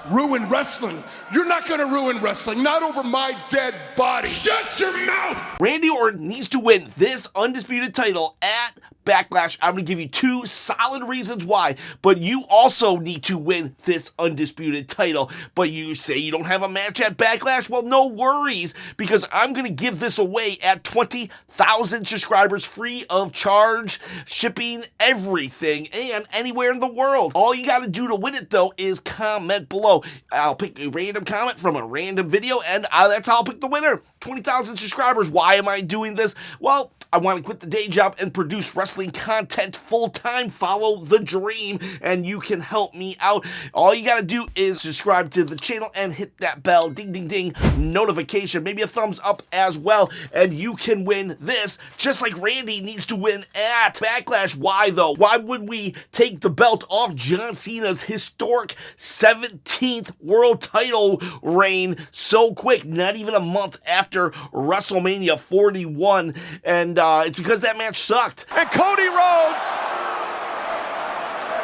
ruin wrestling. You're not gonna ruin wrestling, not over my dead body. Shut your mouth! Randy Orton needs to win this undisputed title at Backlash. I'm going to give you 2 solid reasons why, but you also need to win this undisputed title. But you say you don't have a match at Backlash? Well, no worries, because I'm going to give this away at 20,000 subscribers, free of charge, shipping, everything, and anywhere in the world. All you got to do to win it, though, is comment below. I'll pick a random comment from a random video, and that's how I'll pick the winner. 20,000 subscribers. Why am I doing this? Well, I want to quit the day job and produce wrestling content full-time. Follow the dream, and you can help me out. All you got to do is subscribe to the channel and hit that bell, ding, ding, ding, notification, maybe a thumbs up as well, and you can win this, just like Randy needs to win at Backlash. Why, though? Why would we take the belt off John Cena's historic 17th world title reign so quick, not even a month after WrestleMania 41, and it's because that match sucked. And Cody Rhodes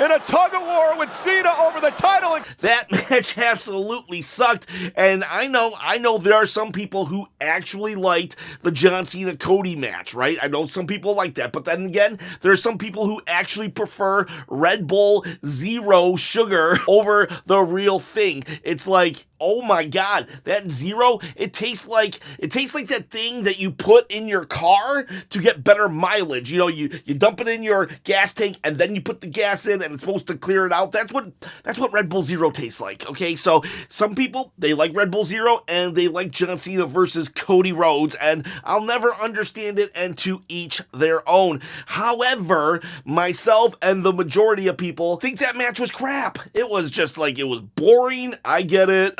in a tug-of-war with Cena over the title. That match absolutely sucked, and I know there are some people who actually liked the John Cena Cody match, right? I know some people like that, but then again, there are some people who actually prefer Red Bull Zero Sugar over the real thing. It's like, oh my God, that Zero, it tastes like that thing that you put in your car to get better mileage. You know, you dump it in your gas tank and then you put the gas in and it's supposed to clear it out. That's what Red Bull Zero tastes like. Okay, so some people, they like Red Bull Zero and they like John Cena versus Cody Rhodes, and I'll never understand it, and to each their own. However, myself and the majority of people think that match was crap. It was just like, it was boring. I get it.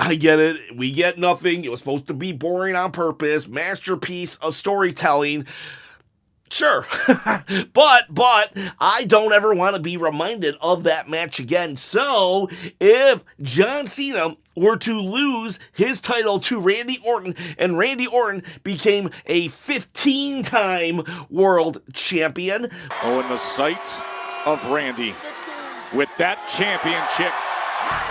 We get nothing. It was supposed to be boring on purpose. Masterpiece of storytelling. Sure. but I don't ever want to be reminded of that match again. So if John Cena were to lose his title to Randy Orton, and Randy Orton became a 15-time world champion. Oh, in the sight of Randy with that championship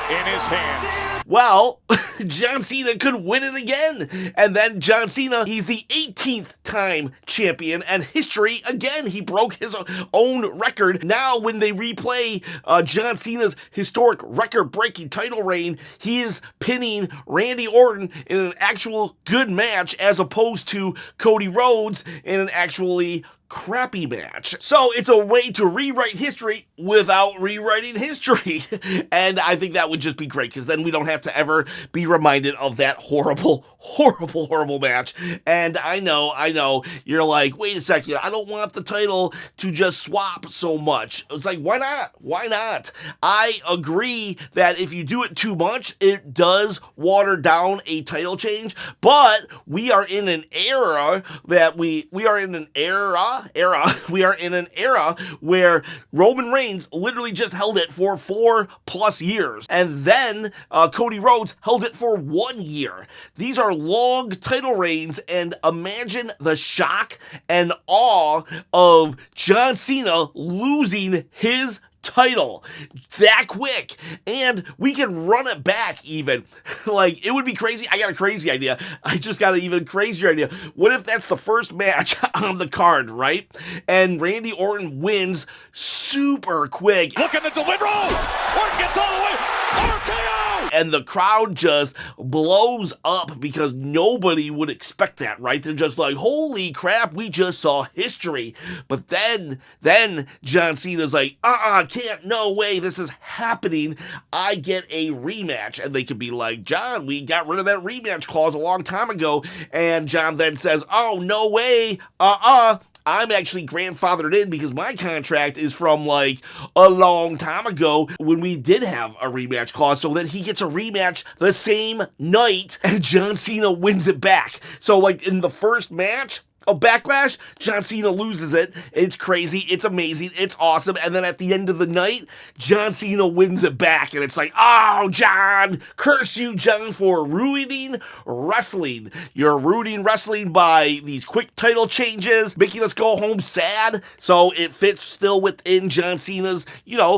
in his hands. Well, John Cena could win it again. And then John Cena, he's the 18th time champion, and history, again, he broke his own record. Now, when they replay John Cena's historic record-breaking title reign, he is pinning Randy Orton in an actual good match as opposed to Cody Rhodes in an actually crappy match. So it's a way to rewrite history without rewriting history. And I think that would just be great, because then we don't have to ever be reminded of that horrible match. And I know, you're like, wait a second, I don't want the title to just swap so much. It's like, why not? Why not? I agree that if you do it too much, it does water down a title change, but we are in an era that we are in an era where Roman Reigns literally just held it for 4+ years, and then Cody Rhodes held it for 1 year. These are long title reigns, and imagine the shock and awe of John Cena losing his title that quick, and we can run it back even. Like, it would be crazy. I got a crazy idea. I just got an even crazier idea. What if that's the first match on the card, right? And Randy Orton wins super quick. Look at the delivery. Orton gets all the way. RKO. And the crowd just blows up because nobody would expect that, right? They're just like, holy crap, we just saw history. But then John Cena's like, can't, no way, this is happening. I get a rematch. And they could be like, John, we got rid of that rematch clause a long time ago. And John then says, oh, no way, I'm actually grandfathered in because my contract is from like a long time ago when we did have a rematch clause, so that he gets a rematch the same night and John Cena wins it back. So like in the first match, of Backlash, John Cena loses it. It's crazy. It's amazing. It's awesome. And then at the end of the night, John Cena wins it back. And it's like, oh, John, curse you, John, for ruining wrestling. You're ruining wrestling by these quick title changes, making us go home sad. So it fits still within John Cena's,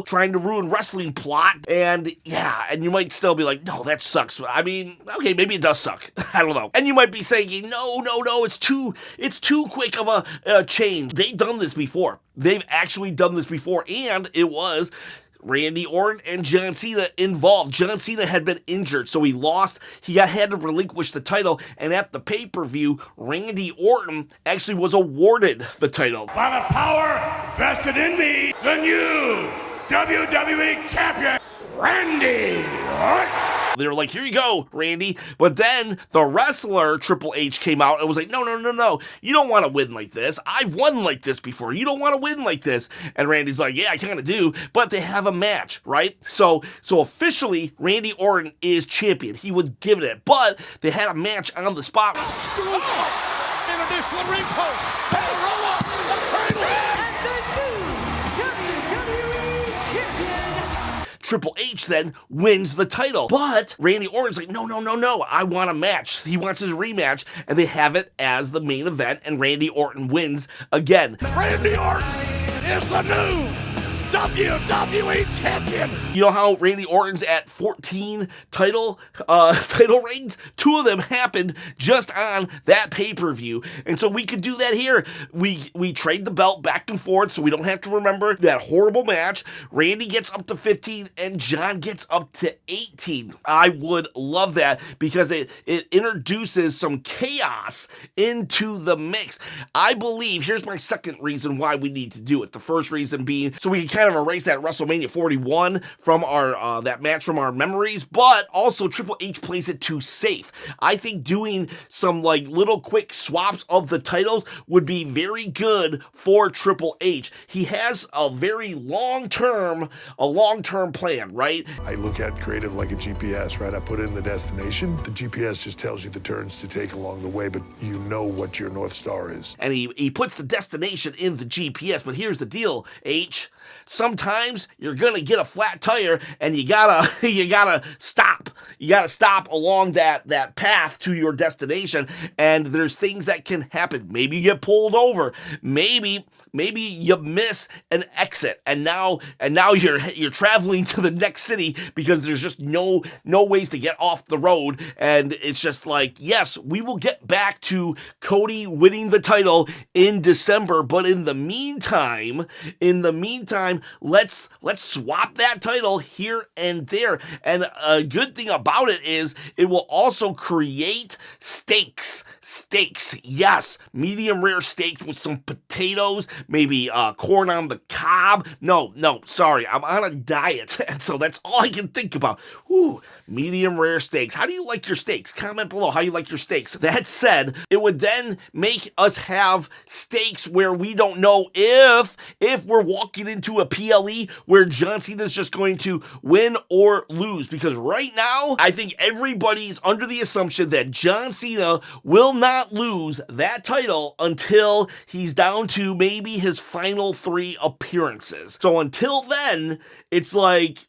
trying to ruin wrestling plot. And yeah, and you might still be like, no, that sucks. I mean, okay, maybe it does suck. I don't know. And you might be saying, no, it's too quick of a change. They've done this before. They've actually done this before, and it was Randy Orton and John Cena involved. John Cena had been injured, so he lost. He had to relinquish the title, and at the pay-per-view, Randy Orton actually was awarded the title. By the power vested in me, the new WWE Champion, Randy Orton. They were like, here you go, Randy. But then the wrestler, Triple H, came out and was like, no. You don't want to win like this. I've won like this before. You don't want to win like this. And Randy's like, yeah, I kind of do. But they have a match, right? So officially, Randy Orton is champion. He was given it. But they had a match on the spot. Introduced to the ring post. And the roll up. The cradle. And the new WWE Champion. Triple H then wins the title. But Randy Orton's like, no. I want a match. He wants his rematch. And they have it as the main event. And Randy Orton wins again. Randy Orton is the new WWE Champion. You know how Randy Orton's at 14 title rings? 2 of them happened just on that pay-per-view. And so we could do that here. We trade the belt back and forth so we don't have to remember that horrible match. Randy gets up to 15 and John gets up to 18. I would love that because it introduces some chaos into the mix. I believe, here's my second reason why we need to do it. The first reason being so we can kind of erase that WrestleMania 41 from our that match from our memories, but also Triple H plays it too safe. I think doing some like little quick swaps of the titles would be very good for Triple H. He has a very long-term plan, right? I look at creative like a GPS, right? I put in the destination. The GPS just tells you the turns to take along the way, but you know what your North Star is. And he puts the destination in the GPS, but here's the deal, H. Sometimes you're gonna get a flat tire and you gotta stop. You gotta stop along that path to your destination, and there's things that can happen. Maybe you get pulled over. Maybe you miss an exit, and now you're traveling to the next city because there's just no ways to get off the road, and it's just like, yes, we will get back to Cody winning the title in December, but in the meantime, let's swap that title here and there. And a good thing about it is it will also create steaks. Yes, medium rare steak with some potatoes, maybe corn on the cob. No, sorry, I'm on a diet, and so that's all I can think about. Ooh, medium rare steaks. How do you like your steaks? Comment below how you like your steaks. That said, it would then make us have steaks where we don't know if we're walking into a PLE where John Cena is just going to win or lose, because right now I think everybody's under the assumption that John Cena will not lose that title until he's down to maybe his final 3 appearances. So until then, it's like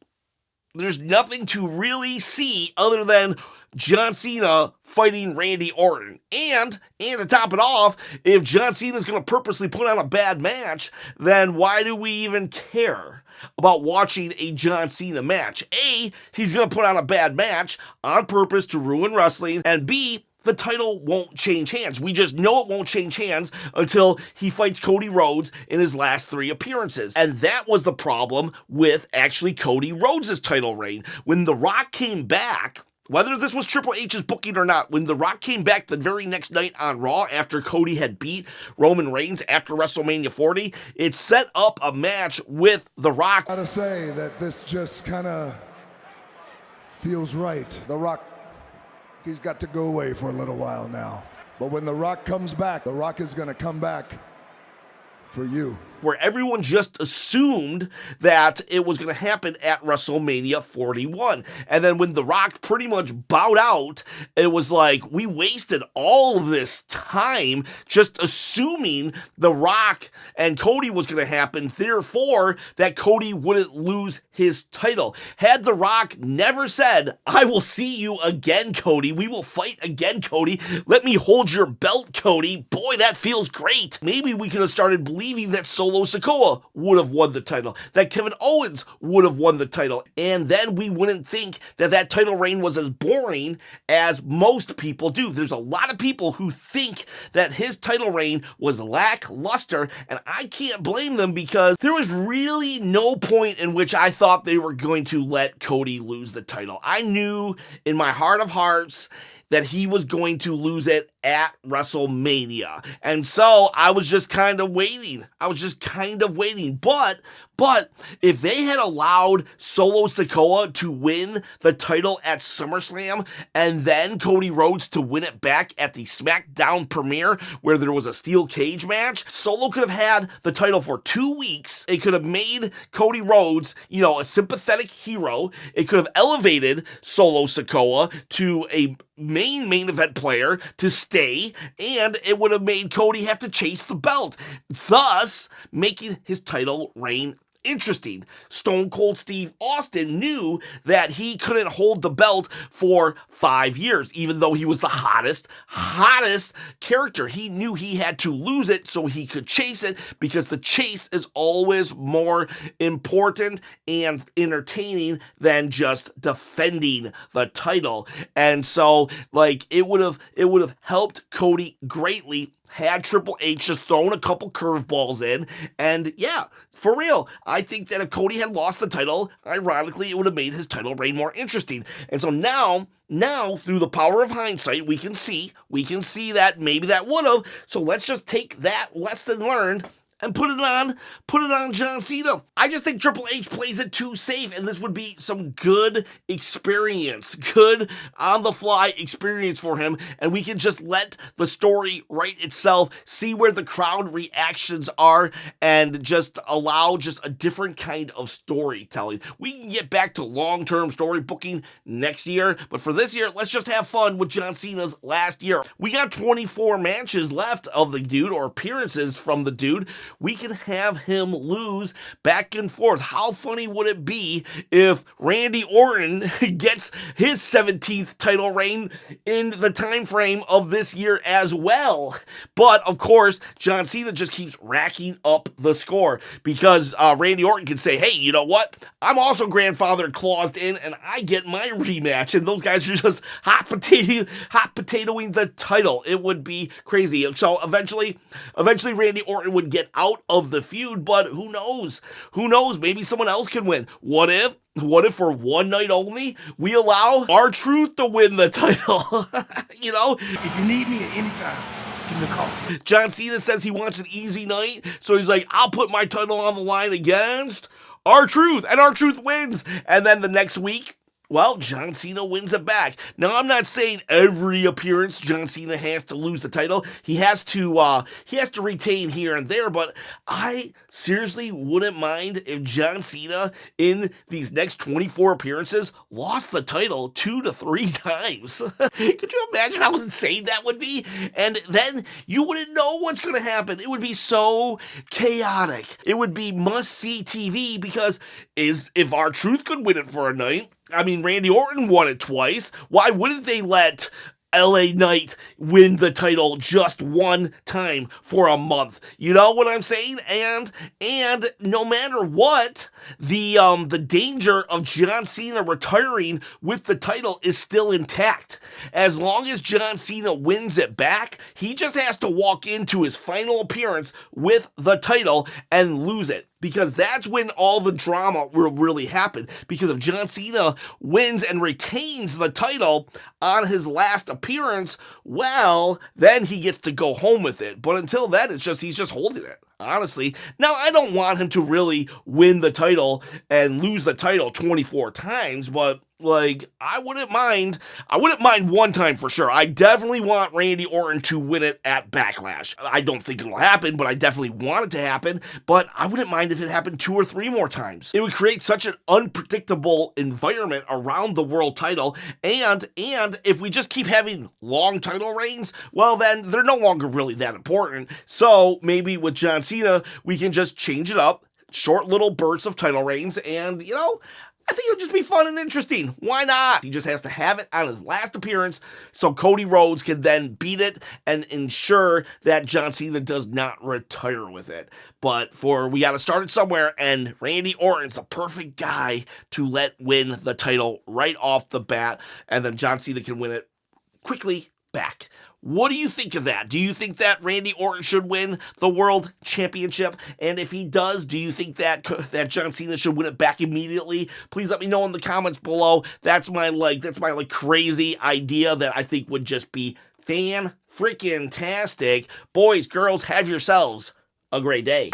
there's nothing to really see other than John Cena fighting Randy Orton. And to top it off, if John Cena's going to purposely put on a bad match, then why do we even care about watching a John Cena match? A, he's going to put on a bad match on purpose to ruin wrestling, and B, the title won't change hands. We just know it won't change hands until he fights Cody Rhodes in his last 3 appearances. And that was the problem with actually Cody Rhodes' title reign. When The Rock came back, whether this was Triple H's booking or not, when The Rock came back the very next night on Raw after Cody had beat Roman Reigns after WrestleMania 40, it set up a match with The Rock. I gotta say that this just kind of feels right. The Rock, he's got to go away for a little while now. But when The Rock comes back, The Rock is gonna come back for you. where everyone just assumed that it was going to happen at WrestleMania 41. And then when The Rock pretty much bowed out, it was like, we wasted all of this time just assuming The Rock and Cody was going to happen, therefore that Cody wouldn't lose his title. Had The Rock never said, I will see you again, Cody, we will fight again, Cody, let me hold your belt, Cody, boy, that feels great. Maybe we could have started believing that Solo Sikoa would have won the title, that Kevin Owens would have won the title, and then we wouldn't think that that title reign was as boring as most people do. There's a lot of people who think that his title reign was lackluster, and I can't blame them because there was really no point in which I thought they were going to let Cody lose the title. I knew in my heart of hearts that he was going to lose it at WrestleMania. And so I was just kind of waiting. But if they had allowed Solo Sikoa to win the title at SummerSlam and then Cody Rhodes to win it back at the Smackdown premiere where there was a steel cage match, Solo could have had the title for 2 weeks. It could have made Cody Rhodes, a sympathetic hero. It could have elevated Solo Sikoa to a main event player to stay, and it would have made Cody have to chase the belt, thus making his title reign interesting. Stone Cold Steve Austin knew that he couldn't hold the belt for 5 years, even though he was the hottest character. He knew he had to lose it so he could chase it, because the chase is always more important and entertaining than just defending the title. And so, it would have helped Cody greatly had Triple H just thrown a couple curveballs in. And yeah, for real, I think that if Cody had lost the title, ironically, it would have made his title reign more interesting. And so now, through the power of hindsight, we can see that maybe that would have. So let's just take that lesson learned and put it on John Cena. I just think Triple H plays it too safe, and this would be some good experience, good on-the-fly experience for him, and we can just let the story write itself, see where the crowd reactions are, and just allow just a different kind of storytelling. We can get back to long-term story booking next year, but for this year, let's just have fun with John Cena's last year. We got 24 matches left of the dude, or appearances from the dude. We can have him lose back and forth. How funny would it be if Randy Orton gets his 17th title reign in the time frame of this year as well? But of course, John Cena just keeps racking up the score, because Randy Orton can say, hey, you know what? I'm also grandfathered claused in, and I get my rematch. And those guys are just hot potatoing the title. It would be crazy. So eventually Randy Orton would get out of the feud, but who knows? Maybe someone else can win. What if for one night only, we allow R-Truth to win the title? If you need me at any time, give me a call. John Cena says he wants an easy night, so he's like, I'll put my title on the line against R-Truth, and R-Truth wins. And then the next week, well, John Cena wins it back. Now, I'm not saying every appearance John Cena has to lose the title. He has to retain here and there, but I seriously wouldn't mind if John Cena in these next 24 appearances lost the title 2 to 3 times. Could you imagine how insane that would be? And then you wouldn't know what's going to happen. It would be so chaotic. It would be must-see TV, because if R-Truth could win it for a night, I mean, Randy Orton won it twice. Why wouldn't they let LA Knight win the title just one time for a month? You know what I'm saying? And no matter what, the danger of John Cena retiring with the title is still intact. As long as John Cena wins it back, he just has to walk into his final appearance with the title and lose it, because that's when all the drama will really happen. Because if John Cena wins and retains the title on his last appearance, well, then he gets to go home with it. But until then, he's just holding it. honestly. Now, I don't want him to really win the title and lose the title 24 times, but like, I wouldn't mind one time for sure. I definitely want Randy Orton to win it at Backlash. I don't think it'll happen, but I definitely want it to happen, but I wouldn't mind if it happened 2 or 3 more times. It would create such an unpredictable environment around the world title, and if we just keep having long title reigns, well then, they're no longer really that important. So, maybe with John Cena, we can just change it up, short little bursts of title reigns, and, you know, I think it'll just be fun and interesting. Why not? He just has to have it on his last appearance so Cody Rhodes can then beat it and ensure that John Cena does not retire with it. But we got to start it somewhere, and Randy Orton's the perfect guy to let win the title right off the bat, and then John Cena can win it quickly back. What do you think of that? Do you think that Randy Orton should win the World Championship? And if he does, do you think that John Cena should win it back immediately? Please let me know in the comments below. That's my crazy idea that I think would just be fan-freaking-tastic. Boys, girls, have yourselves a great day.